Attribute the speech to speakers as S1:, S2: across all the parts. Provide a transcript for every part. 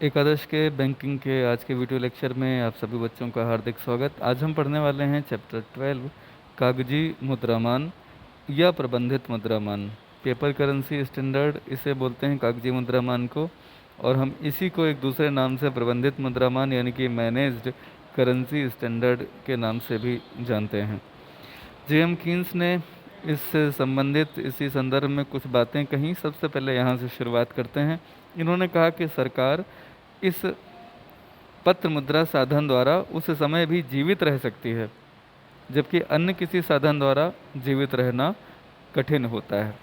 S1: एकादश के बैंकिंग के आज के वीडियो लेक्चर में आप सभी बच्चों का हार्दिक स्वागत। आज हम पढ़ने वाले हैं चैप्टर 12 कागजी मुद्रामान या प्रबंधित मुद्रामान। पेपर करेंसी स्टैंडर्ड इसे बोलते हैं कागजी मुद्रामान को, और हम इसी को एक दूसरे नाम से प्रबंधित मुद्रामान यानी कि मैनेज्ड करेंसी स्टैंडर्ड के नाम से भी जानते हैं। जेएम कीन्स ने इससे संबंधित इसी संदर्भ में कुछ बातें कहीं। सबसे पहले यहाँ से शुरुआत करते हैं। इन्होंने कहा कि सरकार इस पत्र मुद्रा साधन द्वारा उस समय भी जीवित रह सकती है जबकि अन्य किसी साधन द्वारा जीवित रहना कठिन होता है।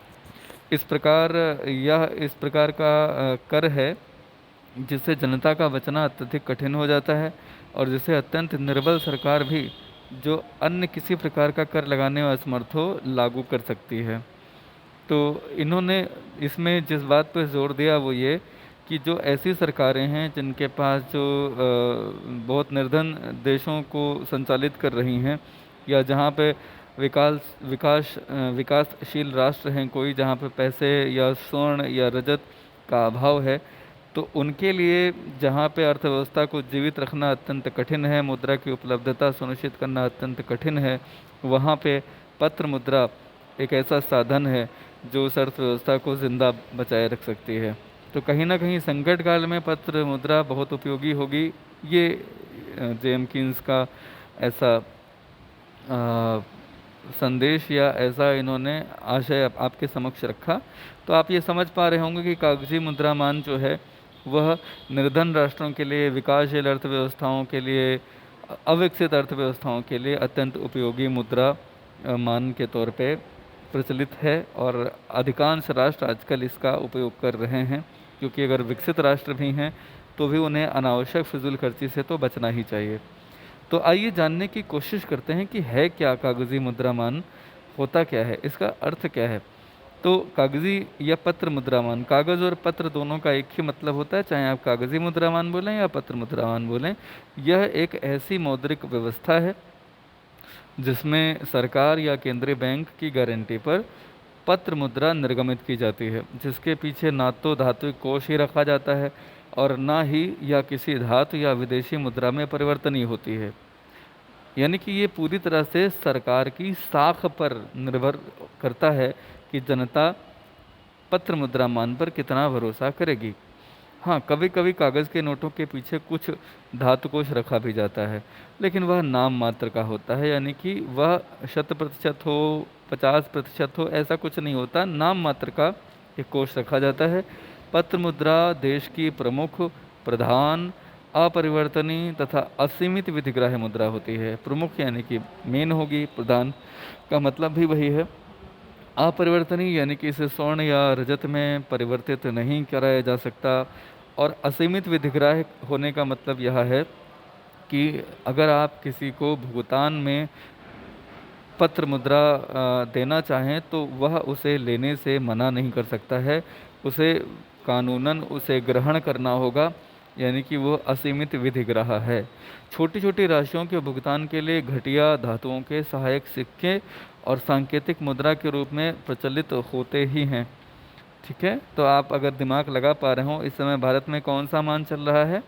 S1: इस प्रकार यह इस प्रकार का कर है जिससे जनता का बचना अत्यधिक कठिन हो जाता है और जिसे अत्यंत निर्बल सरकार भी जो अन्य किसी प्रकार का कर लगाने में असमर्थ हो लागू कर सकती है। तो इन्होंने इसमें जिस बात पर जोर दिया वो ये कि जो ऐसी सरकारें हैं जिनके पास जो बहुत निर्धन देशों को संचालित कर रही हैं, या जहाँ पे विकासशील राष्ट्र हैं कोई, जहाँ पे पैसे या स्वर्ण या रजत का अभाव है, तो उनके लिए जहाँ पे अर्थव्यवस्था को जीवित रखना अत्यंत कठिन है, मुद्रा की उपलब्धता सुनिश्चित करना अत्यंत कठिन है, वहाँ पे पत्र मुद्रा एक ऐसा साधन है जो उस अर्थव्यवस्था को जिंदा बचाए रख सकती है। तो कहीं ना कहीं संकट काल में पत्र मुद्रा बहुत उपयोगी होगी। ये जेएम कीन्स का ऐसा संदेश या ऐसा इन्होंने आशय आपके समक्ष रखा। तो आप ये समझ पा रहे होंगे कि कागजी मुद्रामान जो है वह निर्धन राष्ट्रों के लिए, विकासशील अर्थव्यवस्थाओं के लिए, अविकसित अर्थव्यवस्थाओं के लिए अत्यंत उपयोगी मुद्रा मान के तौर पे प्रचलित है, और अधिकांश राष्ट्र आजकल इसका उपयोग कर रहे हैं, क्योंकि अगर विकसित राष्ट्र भी हैं तो भी उन्हें अनावश्यक फिजूल खर्ची से तो बचना ही चाहिए। तो आइए जानने की कोशिश करते हैं कि है क्या कागजी मुद्रामान, होता क्या है, इसका अर्थ क्या है। तो कागजी या पत्र मुद्रामान, कागज़ और पत्र दोनों का एक ही मतलब होता है, चाहे आप कागजी मुद्रामान बोलें या पत्र मुद्रामान बोलें। यह एक ऐसी मौद्रिक व्यवस्था है जिसमें सरकार या केंद्रीय बैंक की गारंटी पर पत्र मुद्रा निर्गमित की जाती है, जिसके पीछे ना तो धातुक कोष ही रखा जाता है और ना ही या किसी धातु या विदेशी मुद्रा में परिवर्तनीय होती है। यानी कि ये पूरी तरह से सरकार की साख पर निर्भर करता है कि जनता पत्र मुद्रा मान पर कितना भरोसा करेगी। हाँ, कभी कभी कागज़ के नोटों के पीछे कुछ धातु कोष रखा भी जाता है, लेकिन वह नाम मात्र का होता है, यानी कि वह 100% हो, 50% हो, ऐसा कुछ नहीं होता। नाम मात्र का एक कोष रखा जाता है। पत्र मुद्रा देश की प्रमुख, प्रधान, अपरिवर्तनीय तथा असीमित विधिग्राह्य मुद्रा होती है। प्रमुख यानी कि मेन होगी, प्रधान का मतलब भी वही है। अपरिवर्तनीय यानी कि इसे स्वर्ण या रजत में परिवर्तित नहीं कराया जा सकता, और असीमित विधिग्राह्य होने का मतलब यह है कि अगर आप किसी को भुगतान में पत्र मुद्रा देना चाहें तो वह उसे लेने से मना नहीं कर सकता है, उसे कानूनन उसे ग्रहण करना होगा, यानी कि वो असीमित विधिग्राह्य है। छोटी छोटी राशियों के भुगतान के लिए घटिया धातुओं के सहायक सिक्के और सांकेतिक मुद्रा के रूप में प्रचलित होते ही हैं। ठीक है, तो आप अगर दिमाग लगा पा रहे हो, इस समय भारत में कौन सा मान चल रहा है?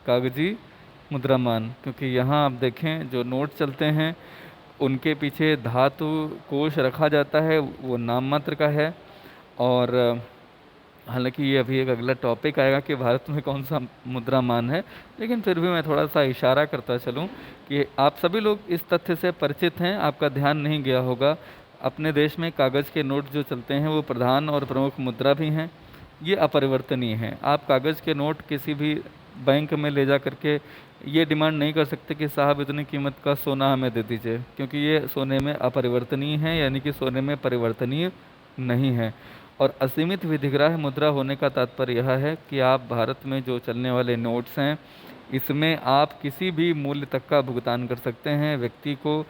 S1: कागजी मुद्रा मान, क्योंकि यहाँ आप देखें जो नोट चलते हैं उनके पीछे धातु कोष रखा जाता है, वो नाम मात्र का है। और हालांकि ये अभी एक अगला टॉपिक आएगा कि भारत में कौन सा मुद्रा मान है, लेकिन फिर भी मैं थोड़ा सा इशारा करता चलूँ कि आप सभी लोग इस तथ्य से परिचित हैं, आपका ध्यान नहीं गया होगा। अपने देश में कागज़ के नोट जो चलते हैं वो प्रधान और प्रमुख मुद्रा भी हैं, ये अपरिवर्तनीय हैं। आप कागज़ के नोट किसी भी बैंक में ले जा करके ये डिमांड नहीं कर सकते कि साहब इतनी कीमत का सोना हमें दे दीजिए, क्योंकि ये सोने में अपरिवर्तनीय है, यानी कि सोने में परिवर्तनीय नहीं है। और असीमित विधिग्राह्य मुद्रा होने का तात्पर्य यह है कि आप भारत में जो चलने वाले नोट्स हैं इसमें आप किसी भी मूल्य तक का भुगतान कर सकते हैं। व्यक्ति को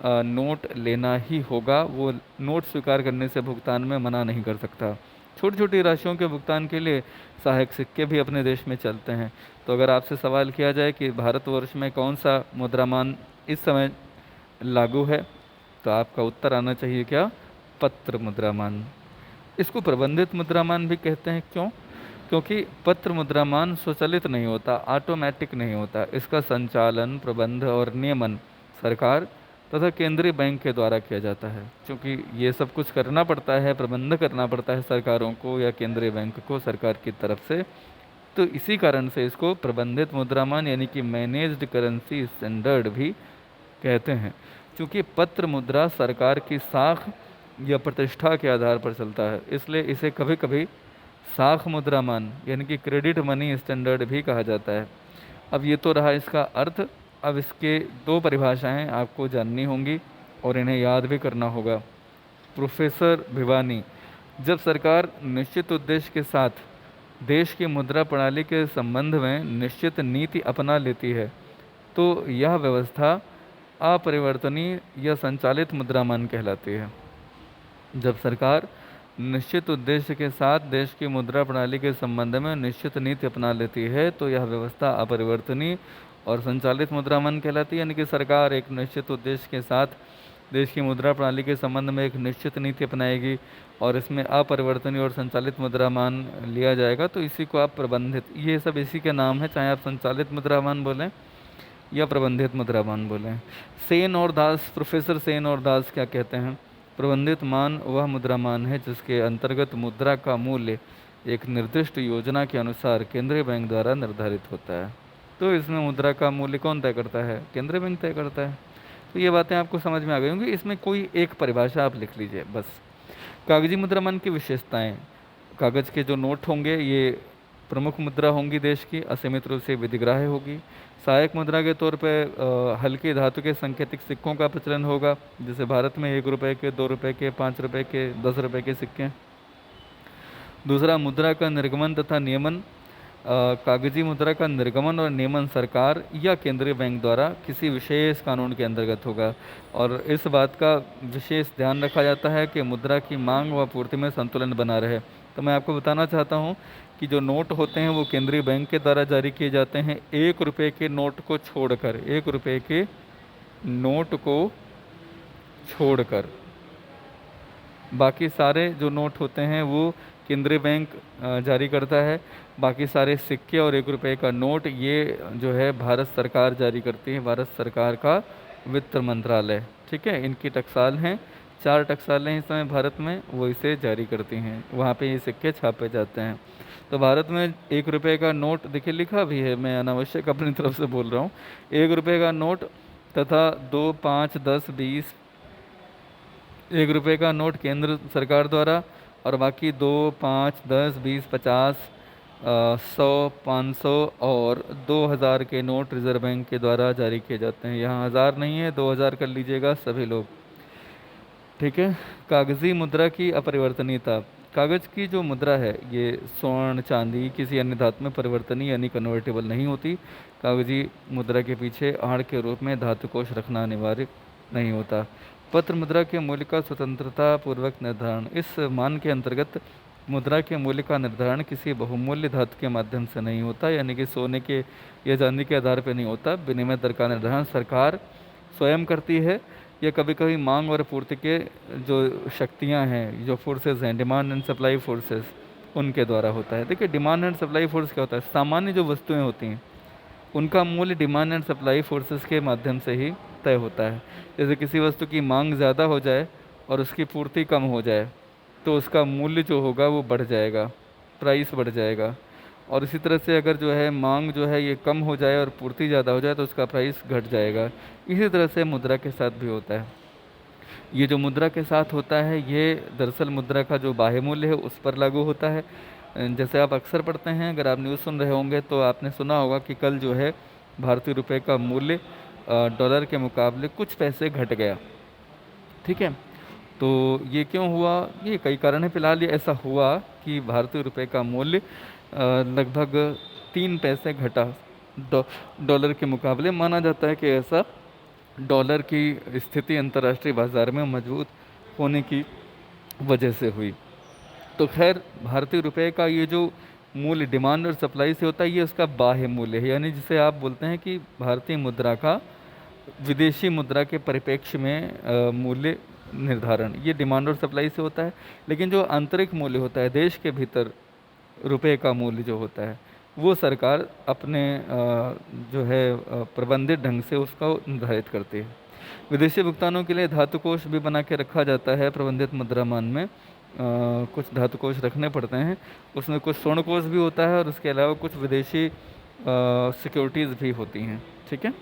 S1: नोट लेना ही होगा, वो नोट स्वीकार करने से भुगतान में मना नहीं कर सकता। छोटी छोटी राशियों के भुगतान के लिए सहायक सिक्के भी अपने देश में चलते हैं। तो अगर आपसे सवाल किया जाए कि भारतवर्ष में कौन सा मुद्रामान इस समय लागू है, तो आपका उत्तर आना चाहिए क्या? पत्र मुद्रामान। इसको प्रबंधित मुद्रामान भी कहते हैं। क्यों? क्योंकि पत्र मुद्रामान स्वचालित नहीं होता, ऑटोमेटिक नहीं होता। इसका संचालन, प्रबंध और नियमन सरकार तथा केंद्रीय बैंक के द्वारा किया जाता है। क्योंकि ये सब कुछ करना पड़ता है, प्रबंध करना पड़ता है सरकारों को या केंद्रीय बैंक को सरकार की तरफ से, तो इसी कारण से इसको प्रबंधित मुद्रामान यानी कि मैनेज्ड करेंसी स्टैंडर्ड भी कहते हैं। क्योंकि पत्र मुद्रा सरकार की साख या प्रतिष्ठा के आधार पर चलता है, इसलिए इसे कभी कभी साख मुद्रामान यानी कि क्रेडिट मनी स्टैंडर्ड भी कहा जाता है। अब ये तो रहा इसका अर्थ। अब इसके दो परिभाषाएं आपको जाननी होंगी और इन्हें याद भी करना होगा। प्रोफेसर भिवानी, जब सरकार निश्चित उद्देश्य के साथ देश की मुद्रा प्रणाली के संबंध में निश्चित नीति अपना लेती है तो यह व्यवस्था अपरिवर्तनीय या संचालित मुद्रामान कहलाती है। जब सरकार निश्चित उद्देश्य के साथ देश की मुद्रा प्रणाली के संबंध में निश्चित नीति अपना लेती है तो यह व्यवस्था अपरिवर्तनीय और संचालित मुद्रामान कहलाती है। यानी कि सरकार एक निश्चित उद्देश्य के साथ देश की मुद्रा प्रणाली के संबंध में एक निश्चित नीति अपनाएगी और इसमें अपरिवर्तनीय और संचालित मुद्रामान लिया जाएगा, तो इसी को आप प्रबंधित, ये सब इसी के नाम है, चाहे आप संचालित मुद्रामान बोलें या प्रबंधित मुद्रामान बोलें। सेन और दास, प्रोफेसर सेन और दास क्या कहते हैं? प्रबंधित मान वह मुद्रामान है जिसके अंतर्गत मुद्रा का मूल्य एक निर्दिष्ट योजना के अनुसार केंद्रीय बैंक द्वारा निर्धारित होता है। तो इसमें मुद्रा का मूल्य कौन तय करता है? केंद्रीय बैंक तय करता है। तो ये बातें आपको समझ में आ गई होंगी। इसमें कोई एक परिभाषा आप लिख लीजिए बस। कागजी मुद्रामान की विशेषताएं, कागज़ के जो नोट होंगे ये प्रमुख मुद्रा होंगी देश की, असीमित रूप से विधिग्राह्य होगी। सहायक मुद्रा के तौर पे हल्की धातु के सांकेतिक सिक्कों का प्रचलन होगा, जैसे भारत में 1 रुपये के, 2 रुपये के, 5 रुपये के, 10 रुपये के सिक्के। दूसरा, मुद्रा का निर्गमन तथा नियमन। कागजी मुद्रा का निर्गमन और नियमन सरकार या केंद्रीय बैंक द्वारा किसी विशेष कानून के अंतर्गत होगा और इस बात का विशेष ध्यान रखा जाता है कि मुद्रा की मांग व आपूर्ति में संतुलन बना रहे। तो मैं आपको बताना चाहता हूँ कि जो नोट होते हैं वो केंद्रीय बैंक के द्वारा जारी किए जाते हैं, 1 रुपये के नोट को छोड़कर, 1 रुपये के नोट को छोड़कर बाकी सारे जो नोट होते हैं वो केंद्रीय बैंक जारी करता है। बाकी सारे सिक्के और 1 रुपये का नोट ये जो है भारत सरकार जारी करती है, भारत सरकार का वित्त मंत्रालय, ठीक है। इनकी टकसाल हैं, 4 टकसालें हैं इस समय भारत में, वो इसे जारी करती हैं, वहाँ पे ये सिक्के छापे जाते हैं। तो भारत में 1 रुपये का नोट देखिए लिखा भी है, मैं अनावश्यक अपनी तरफ से बोल रहा हूँ, 1 रुपये का नोट तथा 2, 5, 10, 20 1 रुपये का नोट केंद्र सरकार द्वारा और बाकी 2, 5, 10, 20, 50, 100, 500 और 2000 के नोट रिजर्व बैंक के द्वारा जारी किए जाते हैं। यहाँ 1000 नहीं है, 2000 कर लीजिएगा सभी लोग, ठीक है। कागजी मुद्रा की अपरिवर्तनीयता। कागज़ की जो मुद्रा है ये स्वर्ण, चांदी, किसी अन्य धातु में परिवर्तनीय यानी कन्वर्टेबल नहीं होती। कागजी मुद्रा के पीछे आड़ के रूप में धातु कोष रखना अनिवार्य नहीं होता। पत्र मुद्रा के मूल्य का स्वतंत्रता पूर्वक निर्धारण। इस मान के अंतर्गत मुद्रा के मूल्य का निर्धारण किसी बहुमूल्य धातु के माध्यम से नहीं होता, यानी कि सोने के या चांदी के आधार पर नहीं होता। विनिमय दर का निर्धारण सरकार स्वयं करती है या कभी कभी मांग और पूर्ति के जो शक्तियां हैं, जो फोर्सेस हैं, डिमांड एंड सप्लाई फोर्सेस, उनके द्वारा होता है। देखिए डिमांड एंड सप्लाई फोर्स क्या होता है? सामान्य जो वस्तुएं होती हैं उनका मूल्य डिमांड एंड सप्लाई फोर्सेस के माध्यम से ही तय होता है। जैसे किसी वस्तु की मांग ज़्यादा हो जाए और उसकी पूर्ति कम हो जाए तो उसका मूल्य जो होगा वो बढ़ जाएगा, प्राइस बढ़ जाएगा। और इसी तरह से अगर जो है मांग जो है ये कम हो जाए और पूर्ति ज़्यादा हो जाए तो उसका प्राइस घट जाएगा। इसी तरह से मुद्रा के साथ भी होता है। ये जो मुद्रा के साथ होता है ये दरअसल मुद्रा का जो बाह्य मूल्य है उस पर लागू होता है। जैसे आप अक्सर पढ़ते हैं, अगर आप न्यूज़ सुन रहे होंगे तो आपने सुना होगा कि कल जो है भारतीय रुपये का मूल्य डॉलर के मुकाबले कुछ पैसे घट गया, ठीक है। तो ये क्यों हुआ? ये कई कारण है। फिलहाल ये ऐसा हुआ कि भारतीय रुपये का मूल्य लगभग 3 पैसे घटा डॉलर के मुकाबले। माना जाता है कि ऐसा डॉलर की स्थिति अंतर्राष्ट्रीय बाजार में मजबूत होने की वजह से हुई। तो खैर भारतीय रुपये का ये जो मूल्य डिमांड और सप्लाई से होता है ये उसका बाह्य मूल्य है, यानी जिसे आप बोलते हैं कि भारतीय मुद्रा का विदेशी मुद्रा के परिप्रेक्ष्य में मूल्य निर्धारण, ये डिमांड और सप्लाई से होता है। लेकिन जो आंतरिक मूल्य होता है देश के भीतर रुपए का मूल्य जो होता है वो सरकार अपने जो है प्रबंधित ढंग से उसका निर्धारित करती है। विदेशी भुगतानों के लिए धातु कोष भी बना के रखा जाता है प्रबंधित मुद्रामान में। कुछ धातु कोष रखने पड़ते हैं, उसमें कुछ स्वर्ण कोष भी होता है और उसके अलावा कुछ विदेशी सिक्योरिटीज़ भी होती हैं। ठीक है,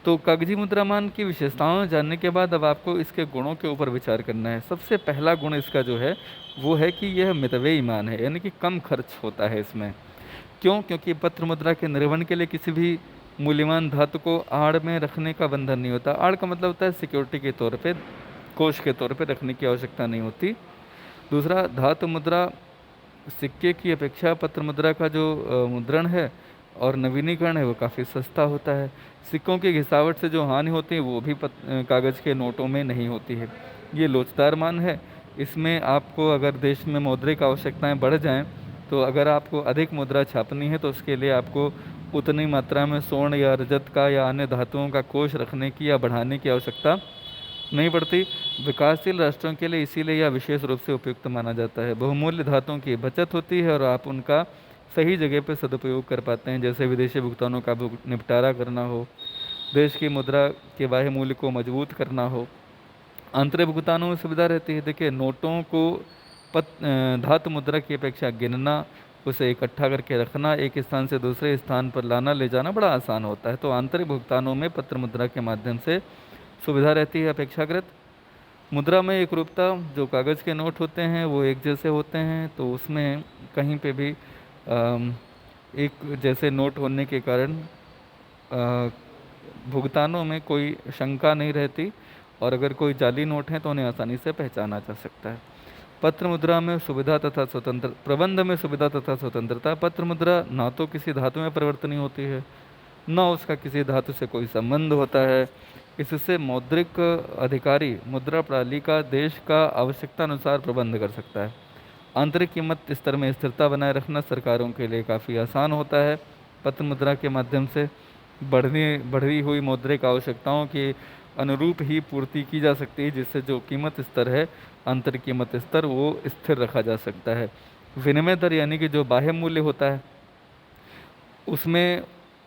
S1: तो कागजी मुद्रामान की विशेषताओं जानने के बाद अब आपको इसके गुणों के ऊपर विचार करना है। सबसे पहला गुण इसका जो है वो है कि यह मितव्ययी मान है, यानी कि कम खर्च होता है इसमें। क्यों? क्योंकि पत्र मुद्रा के निर्वहन के लिए किसी भी मूल्यवान धातु को आड़ में रखने का बंधन नहीं होता। आड़ का मतलब होता है सिक्योरिटी के तौर पे, कोष के तौर पे रखने की आवश्यकता नहीं होती। दूसरा, धातु मुद्रा सिक्के की अपेक्षा पत्र मुद्रा का जो मुद्रण है और नवीनीकरण है वो काफ़ी सस्ता होता है। सिक्कों की घिसावट से जो हानि होती है वो भी कागज़ के नोटों में नहीं होती है। ये लोचदार मान है। इसमें आपको अगर देश में मौद्रिक आवश्यकताएं बढ़ जाएं, तो अगर आपको अधिक मुद्रा छापनी है तो उसके लिए आपको उतनी मात्रा में स्वर्ण या रजत का या अन्य धातुओं का कोष रखने की या बढ़ाने की आवश्यकता नहीं पड़ती। विकासशील राष्ट्रों के लिए इसीलिए यह विशेष रूप से उपयुक्त माना जाता है। बहुमूल्य धातुओं की बचत होती है और आप उनका सही जगह पर सदुपयोग कर पाते हैं, जैसे विदेशी भुगतानों का निपटारा करना हो, देश की मुद्रा के बाह्य मूल्य को मजबूत करना हो। आंतरिक भुगतानों में सुविधा रहती है। देखिए, नोटों को धातु मुद्रा की अपेक्षा गिनना, उसे इकट्ठा करके रखना, एक स्थान से दूसरे स्थान पर लाना ले जाना बड़ा आसान होता है। तो आंतरिक भुगतानों में पत्र मुद्रा के माध्यम से सुविधा रहती है अपेक्षाकृत। मुद्रा में एक रूपता, जो कागज़ के नोट होते हैं वो एक जैसे होते हैं, तो उसमें कहीं पे भी एक जैसे नोट होने के कारण भुगतानों में कोई शंका नहीं रहती, और अगर कोई जाली नोट हैं तो उन्हें आसानी से पहचाना जा सकता है। पत्र मुद्रा में सुविधा तथा स्वतंत्र, प्रबंध में सुविधा तथा स्वतंत्रता। पत्र मुद्रा ना तो किसी धातु में परिवर्तनीय होती है, न उसका किसी धातु से कोई संबंध होता है। इससे मौद्रिक अधिकारी मुद्रा प्रणाली का देश का आवश्यकता अनुसार प्रबंध कर सकता है। आंतरिक कीमत स्तर में स्थिरता बनाए रखना सरकारों के लिए काफ़ी आसान होता है। पत्र मुद्रा के माध्यम से बढ़ी हुई मौद्रिक आवश्यकताओं के अनुरूप ही पूर्ति की जा सकती है, जिससे जो कीमत स्तर है, आंतरिक कीमत स्तर, वो स्थिर रखा जा सकता है। विनिमय दर यानी कि जो बाह्य मूल्य होता है उसमें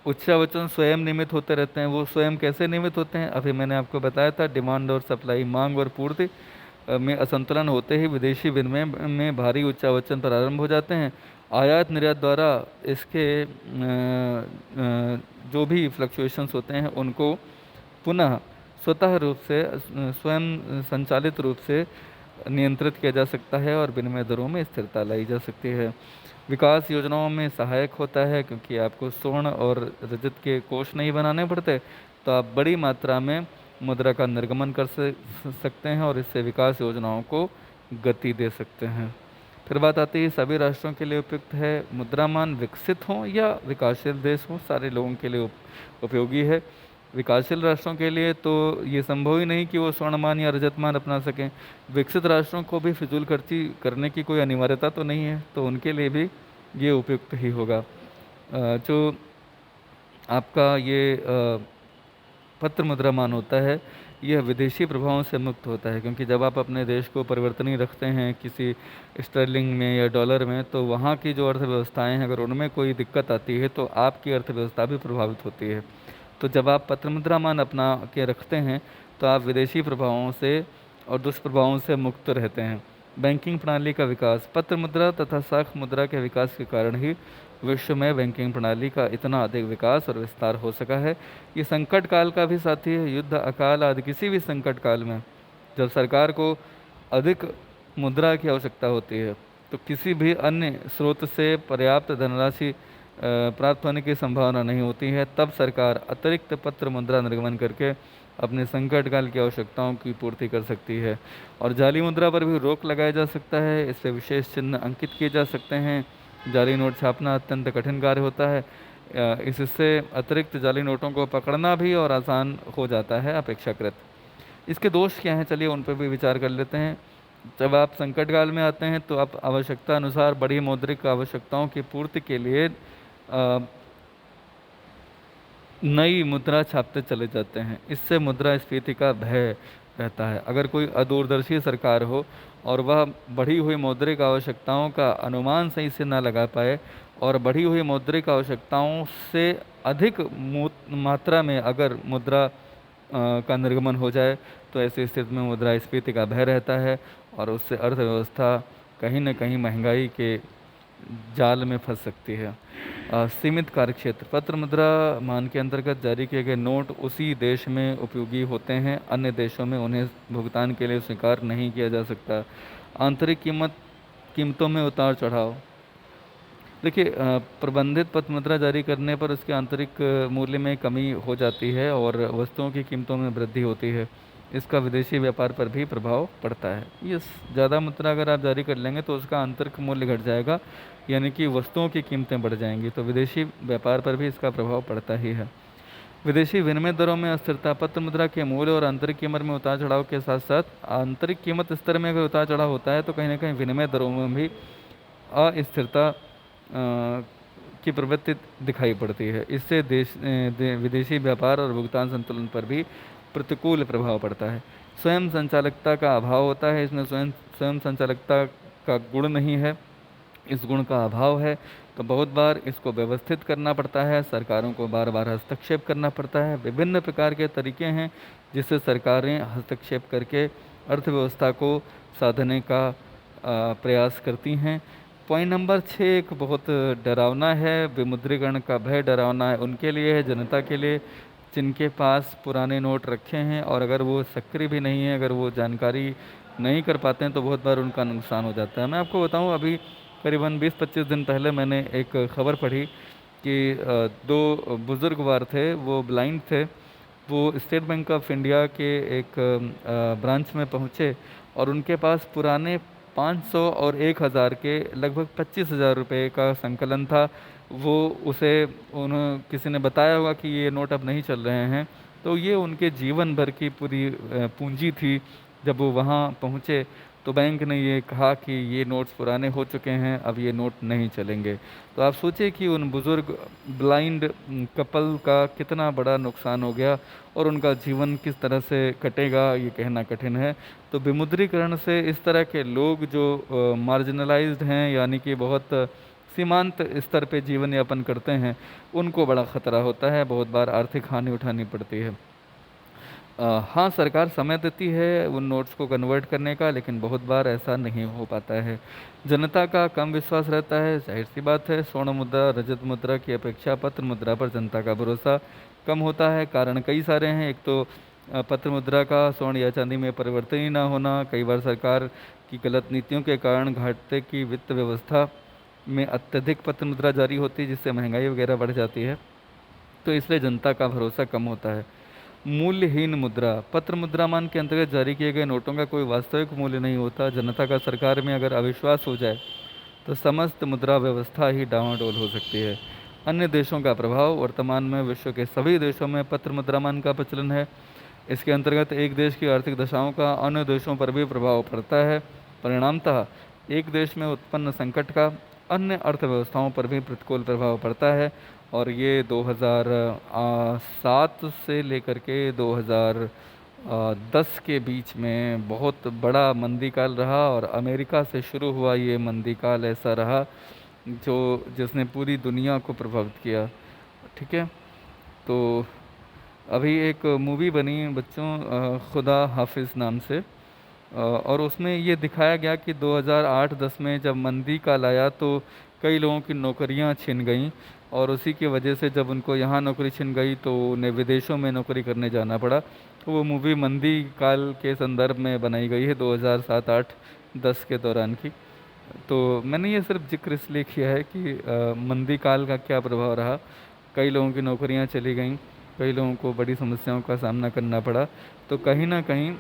S1: उच्चावचन स्वयं नियमित होते रहते हैं। वो स्वयं कैसे नियमित होते हैं? अभी मैंने आपको बताया था, डिमांड और सप्लाई, मांग और पूर्ति में असंतुलन होते ही विदेशी विनिमय में भारी उच्चावचन प्रारंभ हो जाते हैं। आयात निर्यात द्वारा इसके जो भी फ्लक्चुएशंस होते हैं उनको पुनः स्वतः रूप से स्वयं संचालित रूप से नियंत्रित किया जा सकता है और विनिमय दरों में स्थिरता लाई जा सकती है। विकास योजनाओं में सहायक होता है, क्योंकि आपको स्वर्ण और रजत के कोष नहीं बनाने पड़ते, तो आप बड़ी मात्रा में मुद्रा का निर्गमन कर सकते हैं और इससे विकास योजनाओं को गति दे सकते हैं। फिर बात आती है सभी राष्ट्रों के लिए उपयुक्त है। मुद्रामान विकसित हों या विकासशील देश हों, सारे लोगों के लिए उपयोगी है। विकासशील राष्ट्रों के लिए तो ये संभव ही नहीं कि वो स्वर्णमान या रजतमान अपना सकें। विकसित राष्ट्रों को भी फिजूल खर्ची करने की कोई अनिवार्यता तो नहीं है, तो उनके लिए भी ये उपयुक्त ही होगा। जो आपका ये पत्र मुद्रामान होता है, यह विदेशी प्रभावों से मुक्त होता है, क्योंकि जब आप अपने देश को परिवर्तनीय रखते हैं किसी स्टर्लिंग में या डॉलर में, तो वहाँ की जो अर्थव्यवस्थाएं हैं, अगर उनमें कोई दिक्कत आती है तो आपकी अर्थव्यवस्था भी प्रभावित होती है। तो जब आप पत्र मुद्रामान अपना के रखते हैं तो आप विदेशी प्रभावों से और दुष्प्रभावों से मुक्त रहते हैं। बैंकिंग प्रणाली का विकास, पत्र मुद्रा तथा साख मुद्रा के विकास के कारण ही विश्व में बैंकिंग प्रणाली का इतना अधिक विकास और विस्तार हो सका है। ये संकट काल का भी साथी है। युद्ध, अकाल आदि किसी भी संकट काल में जब सरकार को अधिक मुद्रा की आवश्यकता होती है, तो किसी भी अन्य स्रोत से पर्याप्त धनराशि प्राप्त होने की संभावना नहीं होती है, तब सरकार अतिरिक्त पत्र मुद्रा निर्गमन करके अपने संकट काल की आवश्यकताओं की पूर्ति कर सकती है। और जाली मुद्रा पर भी रोक लगाया जा सकता है, इस पर विशेष चिन्ह अंकित किए जा सकते हैं। जाली नोट छापना अत्यंत कठिन कार्य होता है, इससे अतिरिक्त जाली नोटों को पकड़ना भी और आसान हो जाता है अपेक्षाकृत। इसके दोष क्या हैं, चलिए उन पर भी विचार कर लेते हैं। जब आप संकट काल में आते हैं तो आप आवश्यकता अनुसार बड़ी मौद्रिक आवश्यकताओं की पूर्ति के लिए नई मुद्रा छापते चले जाते हैं। इससे मुद्रास्फीति का भय रहता है। अगर कोई अदूरदर्शी सरकार हो और वह बढ़ी हुई मौद्रिक आवश्यकताओं का अनुमान सही से ना लगा पाए और बढ़ी हुई मौद्रिक आवश्यकताओं से अधिक मात्रा में अगर मुद्रा का निर्गमन हो जाए, तो ऐसी स्थिति में मुद्रास्फीति का भय रहता है और उससे अर्थव्यवस्था कहीं न कहीं महंगाई के जाल में फंस सकती है। सीमित कार्यक्षेत्र। पत्र मुद्रा मान के अंतर्गत जारी किए गए नोट उसी देश में उपयोगी होते हैं, अन्य देशों में उन्हें भुगतान के लिए स्वीकार नहीं किया जा सकता। आंतरिक कीमतों में उतार चढ़ाव। देखिए, प्रबंधित पत्र मुद्रा जारी करने पर उसके आंतरिक मूल्य में कमी हो जाती है और वस्तुओं की कीमतों में वृद्धि होती है। इसका विदेशी व्यापार पर भी प्रभाव पड़ता है। ये ज़्यादा मुद्रा अगर आप जारी कर लेंगे तो उसका आंतरिक मूल्य घट जाएगा, यानी कि वस्तुओं की कीमतें बढ़ जाएंगी, तो विदेशी व्यापार पर भी इसका प्रभाव पड़ता ही है। विदेशी विनिमय दरों में अस्थिरता। पत्र मुद्रा के मूल्य और आंतरिक कीमत में उतार चढ़ाव के साथ साथ आंतरिक कीमत स्तर में अगर उतार चढ़ाव होता है तो कहीं ना कहीं विनिमय दरों में भी अस्थिरता की प्रवृत्ति दिखाई पड़ती है। इससे विदेशी व्यापार और भुगतान संतुलन पर भी प्रतिकूल प्रभाव पड़ता है। स्वयं संचालकता का अभाव होता है। इसमें स्वयं संचालकता का गुण नहीं है, इस गुण का अभाव है, तो बहुत बार इसको व्यवस्थित करना पड़ता है, सरकारों को बार बार हस्तक्षेप करना पड़ता है। विभिन्न प्रकार के तरीके हैं जिससे सरकारें हस्तक्षेप करके अर्थव्यवस्था को साधने का प्रयास करती हैं। पॉइंट नंबर 6 एक बहुत डरावना है, विमुद्रीकरण का भय डरावना है उनके लिए है, जनता के लिए जिनके पास पुराने नोट रखे हैं और अगर वो सक्रिय भी नहीं है, अगर वो जानकारी नहीं कर पाते हैं तो बहुत बार उनका नुकसान हो जाता है। मैं आपको बताऊं, अभी करीबन 20-25 दिन पहले मैंने एक खबर पढ़ी कि दो बुज़ुर्गवार थे, वो ब्लाइंड थे, वो स्टेट बैंक ऑफ इंडिया के एक ब्रांच में पहुँचे और उनके पास पुराने 500 और 1000 के लगभग 25,000 रुपये का संकलन था। वो उसे किसी ने बताया होगा कि ये नोट अब नहीं चल रहे हैं, तो ये उनके जीवन भर की पूरी पूंजी थी। जब वो वहाँ पहुँचे तो बैंक ने ये कहा कि ये नोट्स पुराने हो चुके हैं, अब ये नोट नहीं चलेंगे। तो आप सोचिए कि उन बुज़ुर्ग ब्लाइंड कपल का कितना बड़ा नुकसान हो गया और उनका जीवन किस तरह से कटेगा ये कहना कठिन है। तो विमुद्रीकरण से इस तरह के लोग जो मार्जिनलाइज्ड हैं, यानी कि बहुत सीमांत स्तर पे जीवन यापन करते हैं, उनको बड़ा ख़तरा होता है, बहुत बार आर्थिक हानि उठानी पड़ती है। हाँ, सरकार समय देती है उन नोट्स को कन्वर्ट करने का, लेकिन बहुत बार ऐसा नहीं हो पाता है। जनता का कम विश्वास रहता है, जाहिर सी बात है। स्वर्ण मुद्रा, रजत मुद्रा की अपेक्षा पत्र मुद्रा पर जनता का भरोसा कम होता है। कारण कई सारे हैं। एक तो पत्र मुद्रा का स्वर्ण या चांदी में परिवर्तन ही ना होना, कई बार सरकार की गलत नीतियों के कारण घाटे की वित्त व्यवस्था में अत्यधिक पत्र मुद्रा जारी होती है, जिससे महंगाई वगैरह बढ़ जाती है, तो इसलिए जनता का भरोसा कम होता है। मूल्यहीन मुद्रा। पत्र मुद्रामान के अंतर्गत जारी किए गए नोटों का कोई वास्तविक मूल्य नहीं होता। जनता का सरकार में अगर अविश्वास हो जाए तो समस्त मुद्रा व्यवस्था ही डावाडोल हो सकती है। अन्य देशों का प्रभाव। वर्तमान में विश्व के सभी देशों में पत्र मुद्रामान का प्रचलन है। इसके अंतर्गत एक देश की आर्थिक दशाओं का अन्य देशों पर भी प्रभाव पड़ता है। परिणामतः एक देश में उत्पन्न संकट का अन्य अर्थव्यवस्थाओं पर भी प्रतिकूल प्रभाव पड़ता है और ये 2007 से लेकर के 2010 के बीच में बहुत बड़ा मंदी काल रहा और अमेरिका से शुरू हुआ ये मंदी काल ऐसा रहा जिसने पूरी दुनिया को प्रभावित किया। ठीक है, तो अभी एक मूवी बनी बच्चों, खुदा हाफिज़ नाम से, और उसमें ये दिखाया गया कि 2008-10 में जब मंदी काल आया तो कई लोगों की नौकरियां छिन गईं और उसी की वजह से जब उनको यहाँ नौकरी छिन गई तो उन्हें विदेशों में नौकरी करने जाना पड़ा। तो वो मूवी मंदी काल के संदर्भ में बनाई गई है, 2007-8-10 के दौरान की। तो मैंने ये सिर्फ जिक्र इसलिए किया है कि मंदी काल का क्या प्रभाव रहा। कई लोगों की नौकरियां चली गईं, कई लोगों को बड़ी समस्याओं का सामना करना पड़ा। तो कहीं ना कहीं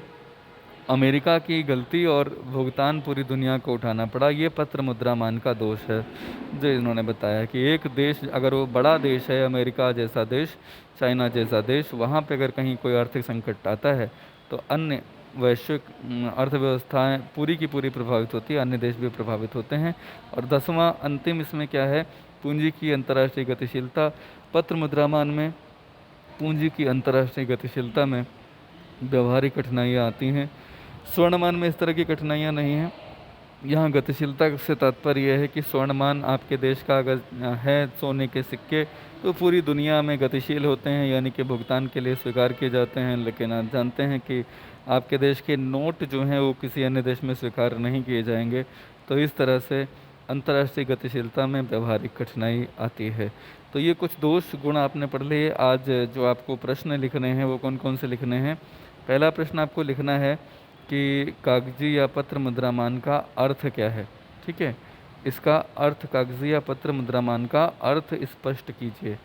S1: अमेरिका की गलती और भुगतान पूरी दुनिया को उठाना पड़ा। ये पत्र मुद्रामान का दोष है जो इन्होंने बताया कि एक देश, अगर वो बड़ा देश है, अमेरिका जैसा देश, चाइना जैसा देश, वहाँ पे अगर कहीं कोई आर्थिक संकट आता है तो अन्य वैश्विक अर्थव्यवस्थाएं पूरी की पूरी प्रभावित होती है, अन्य देश भी प्रभावित होते हैं। और 10वां अंतिम इसमें क्या है, पूंजी की अंतर्राष्ट्रीय गतिशीलता। पत्र मुद्रामान में पूंजी की अंतर्राष्ट्रीय गतिशीलता में व्यवहारिक कठिनाइयाँ आती हैं। स्वर्णमान में इस तरह की कठिनाइयाँ नहीं हैं। यहाँ गतिशीलता से तात्पर्य यह है कि स्वर्णमान आपके देश का अगर है सोने के सिक्के, तो पूरी दुनिया में गतिशील होते हैं, यानी कि भुगतान के लिए स्वीकार किए जाते हैं। लेकिन आप जानते हैं कि आपके देश के नोट जो हैं वो किसी अन्य देश में स्वीकार नहीं किए जाएंगे। तो इस तरह से अंतर्राष्ट्रीय गतिशीलता में व्यवहारिक कठिनाई आती है। तो ये कुछ दोष गुण आपने पढ़ लिए। आज जो आपको प्रश्न लिखने हैं वो कौन कौन से लिखने हैं। पहला प्रश्न आपको लिखना है कि कागजी या पत्र मुद्रामान का अर्थ क्या है। ठीक है, इसका अर्थ, कागजी या पत्र मुद्रामान का अर्थ स्पष्ट कीजिए,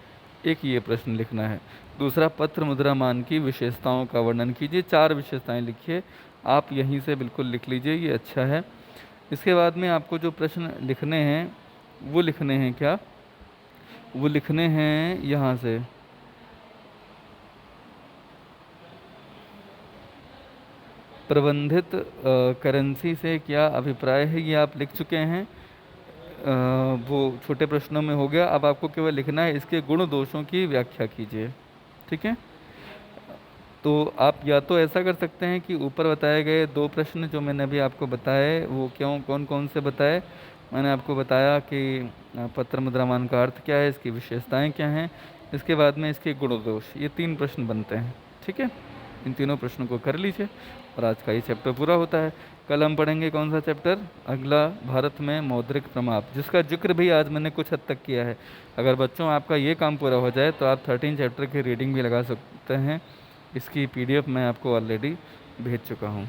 S1: एक ये प्रश्न लिखना है। दूसरा, पत्र मुद्रामान की विशेषताओं का वर्णन कीजिए, 4 विशेषताएं लिखिए। आप यहीं से बिल्कुल लिख लीजिए, ये अच्छा है। इसके बाद में आपको जो प्रश्न लिखने हैं वो लिखने हैं क्या, वो लिखने हैं यहाँ से, प्रबंधित करेंसी से क्या अभिप्राय है, ये आप लिख चुके हैं। वो छोटे प्रश्नों में हो गया। अब आपको केवल लिखना है इसके गुण दोषों की व्याख्या कीजिए। ठीक है, तो आप या तो ऐसा कर सकते हैं कि ऊपर बताए गए 2 प्रश्न जो मैंने अभी आपको बताए, वो क्यों, कौन कौन से बताए। मैंने आपको बताया कि पत्र मुद्रामान का अर्थ क्या है, इसकी विशेषताएं क्या हैं, इसके बाद में इसके गुण दोष, ये 3 प्रश्न बनते हैं। ठीक है, इन तीनों प्रश्नों को कर लीजिए और आज का ये चैप्टर पूरा होता है। कल हम पढ़ेंगे कौन सा चैप्टर, अगला, भारत में मौद्रिक प्रमाप, जिसका जिक्र भी आज मैंने कुछ हद तक किया है। अगर बच्चों आपका ये काम पूरा हो जाए तो आप 13 चैप्टर की रीडिंग भी लगा सकते हैं। इसकी पीडीएफ मैं आपको ऑलरेडी भेज चुका हूँ।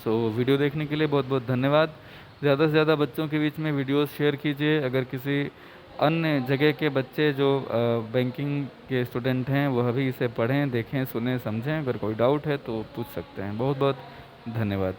S1: सो वीडियो देखने के लिए बहुत बहुत धन्यवाद। ज़्यादा से ज़्यादा बच्चों के बीच में वीडियोस शेयर कीजिए। अगर किसी अन्य जगह के बच्चे जो बैंकिंग के स्टूडेंट हैं वह भी इसे पढ़ें, देखें, सुने, समझें। अगर कोई डाउट है तो पूछ सकते हैं। बहुत बहुत धन्यवाद।